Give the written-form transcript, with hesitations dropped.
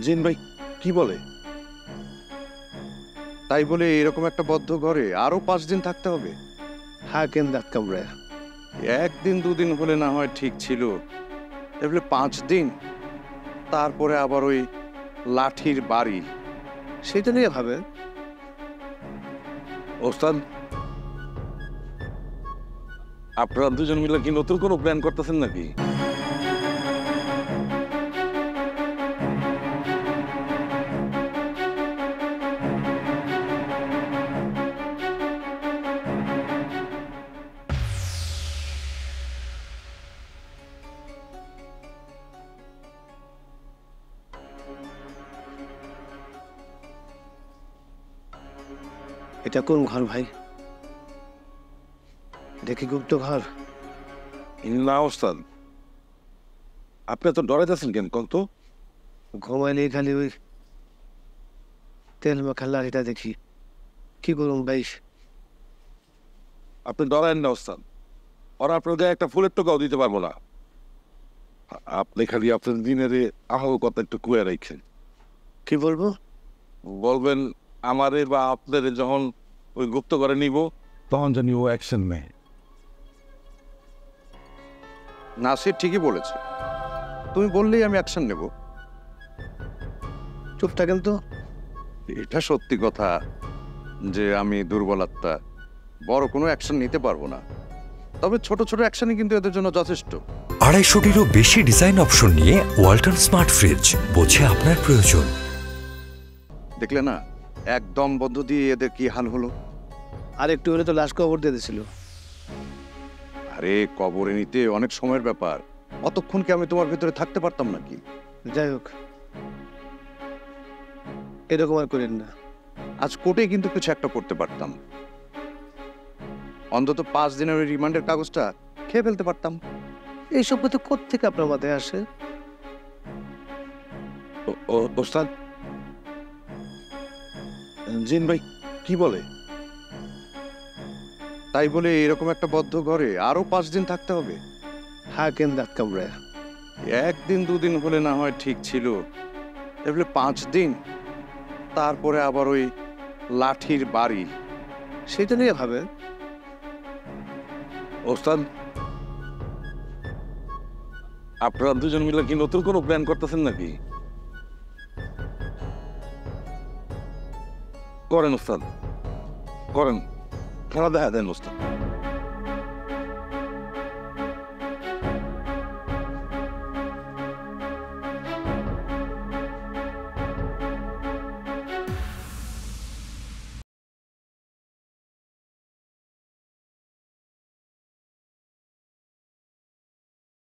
জিন ভাই কি বলে? তাই বলে এরকম একটা বদ্ধ ঘরে আরো 5 দিন থাকতে হবে? হ্যাঁ কেন দাঁত কামড়ায়? একদিন দুদিন হলে না হয় ঠিক ছিল, এবারে 5 দিন, তারপরে আবার ওই লাঠির বাড়ি। সেটা নিয়ে ভাবে। ওস্তাদ, আপনারা দুজন মিলে কি নতুন কোনো প্ল্যান করতেছেন নাকি? এটা কোন ঘর ভাই? দেখি গুপ্ত ঘর। না ওস্তাদ, আপনি তো ডরাইতেছেন কেন কন্ত? ঘুমাইলে খালি ওই তেল মাখা লাঠিটা দেখি, কি করুন ভাই? আপনি ডরায়েন না ওস্তাদ, ওরা আপনার গায়ে একটা ফুলের টোকাও দিতে পারবো না। আপনি খালি আপনার দিনের আহ কথা একটু কুয়ে রাখছেন। কি বলবো? বলবেন আমারে বা আপনার যখন ওই গুপ্ত করে নিব তখন জানি ও অ্যাকশন নেয়। নাসির ঠিকই বলেছে, তুমি বললেই আমি অ্যাকশন নেব। চুপ থাকেন তো। এটা সত্যি কথা যে আমি দুর্বল আত্মা, বড় কোনো অ্যাকশন নিতে পারবো না, তবে ছোট ছোট অ্যাকশনই কিন্তু এদের জন্য যথেষ্ট। 250-টিরও বেশি ডিজাইন অপশন নিয়ে ওয়ালটন স্মার্ট ফ্রিজ, বোঝে আপনার প্রয়োজন। দেখলে না একদম বন্ধ দিয়ে এদের কি হাল হলো। আর একটু হলে তো লাশ কবর দিয়ে দিয়েছিল। আরে কবরে নিতে অনেক সময়ের ব্যাপার, অতক্ষণ কি আমি তোমার ভিতরে থাকতে পারতাম নাকি? যাই হোক, এরকম আর করেন না। আজ কোর্টে কিন্তু কিছু একটা করতে পারতাম, অন্তত 5 দিনের ওই রিমান্ডের কাগজটা খেয়ে ফেলতে পারতাম। এইসব কথা কোত্থেকে আপনার মাথায় আসে? ওস্তাদ, জিন ভাই কি বলে? তাই বলে এরকম একটা বদ্ধ ঘরে আরো 5 দিন থাকতে হবে? হ্যাঁ কেন দাঁত কামড়ায়? একদিন দুদিন হলে না হয় ঠিক ছিল, এবারে 5 দিন, তারপরে আবার ওই লাঠির বাড়ি। সেটা নিয়ে ভাবে। ওস্তাদ, আপনারা দুজন মিলে কি নতুন কোনো প্ল্যান করতেছেন নাকি? করেন ওস্তাদ, করেন, খেলা দেখা দেন ওস্তাদ।